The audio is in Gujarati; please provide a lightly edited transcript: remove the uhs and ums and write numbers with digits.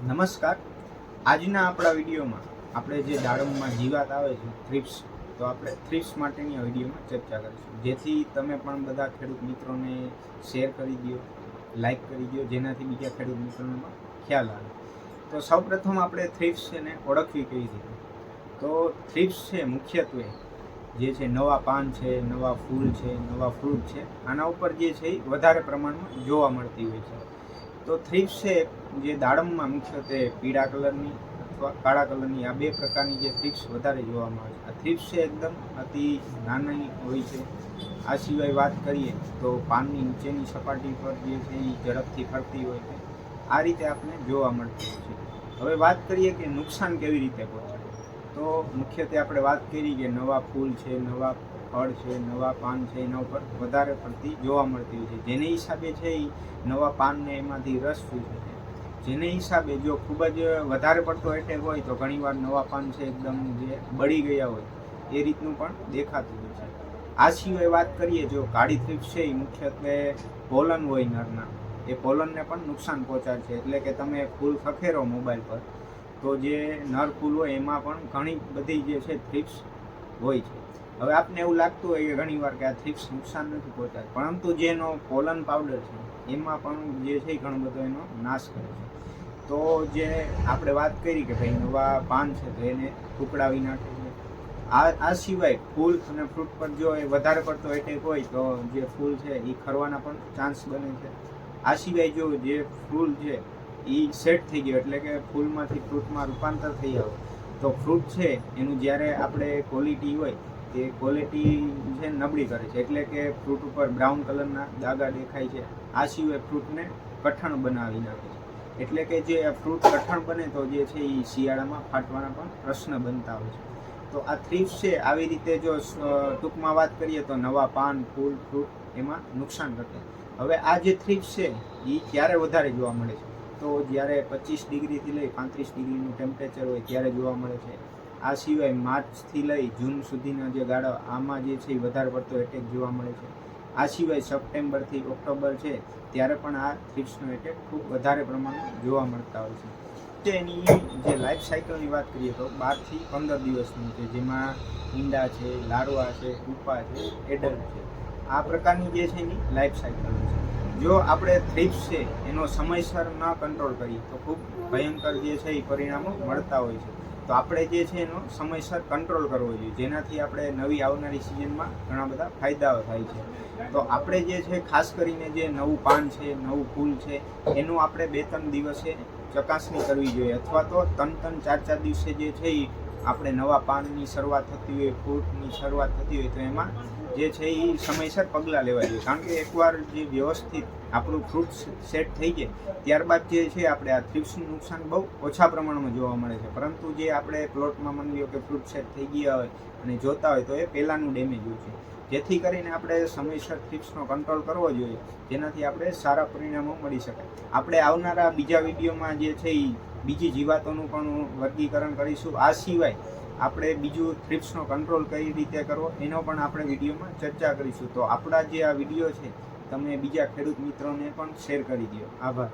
નમસ્કાર. આજના આપણા વિડીયોમાં આપણે જે દાડમમાં જીવાત આવે છે થ્રિપ્સ, તો આપણે થ્રિપ્સ માટેની આ વિડીયોમાં ચર્ચા કરીશું, જેથી તમે પણ બધા ખેડૂત મિત્રોને શેર કરી દો, લાઈક કરી દો, જેનાથી બીજા ખેડૂત મિત્રોને પણ ખ્યાલ આવે. તો સૌપ્રથમ આપણે થ્રિપ્સ છે ને ઓળખવી કેવી રીતે? તો થ્રિપ્સ છે મુખ્યત્વે જે છે નવા પાન છે, નવા ફૂલ છે, નવા ફ્રૂટ છે, આના ઉપર જે છે એ વધારે પ્રમાણમાં જોવા મળતી હોય છે. તો થ્રિપ્સ છે જે દાડમમાં મુખ્યત્વે પીળા કલરની અથવા કાળા કલરની, આ બે પ્રકારની જે થ્રિપ્સ વધારે જોવામાં આવે છે. આ થ્રિપ્સ છે એકદમ અતિ નાની હોય છે. આ સિવાય વાત કરીએ તો પાનની નીચેની સપાટી પર જે છે એ ઝડપથી ફરતી હોય છે. આ રીતે આપણે જોવા મળતી હોય છે. હવે વાત કરીએ કે નુકસાન કેવી રીતે પહોંચાડે, તો મુખ્યત્વે આપણે વાત કરી કે નવા ફૂલ છે, નવા ફળ છે, નવા પાન છે, એના ઉપર વધારે પડતી જોવા મળતી હોય છે. જેને હિસાબે છે એ નવા પાનને એમાંથી રસ ચૂસે છે. જેને હિસાબે જો ખૂબ જ વધારે પડતો એટેક હોય તો ઘણીવાર નવા પાન છે એકદમ જે બળી ગયા હોય એ રીતનું પણ દેખાતું હોય છે. આ સિવાય વાત કરીએ જો કાળી થ્રિપ્સ છે એ મુખ્યત્વે પોલન હોય નરના, એ પોલનને પણ નુકસાન પહોંચાડે છે. એટલે કે તમે ફૂલ ખખેરો મોબાઈલ પર તો જે નર ફૂલ હોય એમાં પણ ઘણી બધી જે છે થ્રિપ્સ હોય છે. હવે આપને એવું લાગતું હોય કે ઘણીવાર કે આ થ્રિપ્સ નુકસાન નથી પહોંચાડે, પરંતુ જેનો પોલન પાવડર છે એમાં પણ જે છે ઘણો બધો એનો નાશ કરે છે. તો જે આપણે વાત કરી કે ભાઈ નવા પાન છે તો એને ટુકડાવી નાખે છે. આ સિવાય ફૂલ અને ફ્રૂટ પર જો એ વધારે પડતો એટેક હોય તો જે ફૂલ છે એ ખરવાના પણ ચાન્સ બને છે. આ સિવાય જો જે ફૂલ છે એ સેટ થઈ ગયો એટલે કે ફૂલમાંથી ફ્રૂટમાં રૂપાંતર થઈ આવે તો ફ્રૂટ છે એનું જ્યારે આપણે ક્વોલિટી હોય તે ક્વોલિટી છે નબળી કરે છે. એટલે કે ફ્રૂટ ઉપર બ્રાઉન કલરના દાગા દેખાય છે. આ સિવાય ફ્રૂટને કઠણ બનાવી નાખે છે. એટલે કે જે ફ્રૂટ કઠણ બને તો જે છે એ શિયાળામાં ફાટવાના પણ પ્રશ્ન બનતા હોય છે. તો આ થ્રિપ્સ છે આવી રીતે જો ટૂંકમાં વાત કરીએ તો નવા પાન, ફૂલ, ફ્રૂટ એમાં નુકસાન કરશે. હવે આ જે થ્રિપ્સ છે એ ક્યારે વધારે જોવા મળે છે? તો જ્યારે 25 ડિગ્રીથી લઈ 35 ડિગ્રીનું ટેમ્પરેચર હોય ત્યારે જોવા મળે છે. આ સિવાય માર્ચથી લઈ જૂન સુધીના જે ગાળા આમાં જે છે એ વધારે પડતો એટેક જોવા મળે છે. આ સિવાય સપ્ટેમ્બરથી ઓક્ટોબર છે ત્યારે પણ આ થ્રિપ્સનો એટેક ખૂબ વધારે પ્રમાણમાં જોવા મળતા હોય છે. એની જે લાઈફ સાયકલની વાત કરીએ તો 12 થી 15 દિવસની છે, જેમાં ઈંડા છે, લાર્વા છે, પુપા છે, એડલ્ટ છે, આ પ્રકારની જે છે એની લાઈફ સાયકલ છે. જો આપણે થ્રિપ્સ છે એનો સમયસર ન કંટ્રોલ કરીએ તો ખૂબ ભયંકર જે છે એ પરિણામો મળતા હોય છે. તો આપણે જે છે એનો સમયસર કંટ્રોલ કરવો જોઈએ, જેનાથી આપણે નવી આવનારી સિઝનમાં ઘણા બધા ફાયદાઓ થાય છે. તો આપણે જે છે ખાસ કરીને જે નવું પાન છે, નવું ફૂલ છે, એનું આપણે 2-3 દિવસે ચકાસણી કરવી જોઈએ, અથવા તો 3-4 દિવસે જે છે એ આપણે નવા પાનની શરૂઆત થતી હોય, ફ્રૂટની શરૂઆત થતી હોય તો એમાં જે છે એ સમયસર પગલાં લેવા જોઈએ. કારણ કે એકવાર જે વ્યવસ્થિત આપણું ફ્રૂટ સેટ થઈ જાય ત્યારબાદ જે છે આપણે આ થ્રિપ્સનું નુકસાન બહુ ઓછા પ્રમાણમાં જોવા મળે છે. પરંતુ જે આપણે પ્લોટમાં માની લો કે ફ્રૂટ સેટ થઈ ગયા હોય અને જોતા હોય તો એ પહેલાંનું ડેમેજ હોય છે. જેથી કરીને આપણે સમયસર થ્રિપ્સનો કંટ્રોલ કરવો જોઈએ, જેનાથી આપણે સારા પરિણામો મળી શકે. આપણે આવનારા બીજા વિડીયોમાં જે છે એ બીજી જીવાતોનું પણ વર્ગીકરણ કરીશું. આ સિવાય આપણે બીજું થ્રિપ્સનો કંટ્રોલ કઈ રીતે કરવો એનો પણ આપણે વિડીયોમાં ચર્ચા કરીશું. તો આપણા જે આ વિડીયો છે તમે બીજા ખેડૂત મિત્રોને પણ શેર કરી દો. આભાર.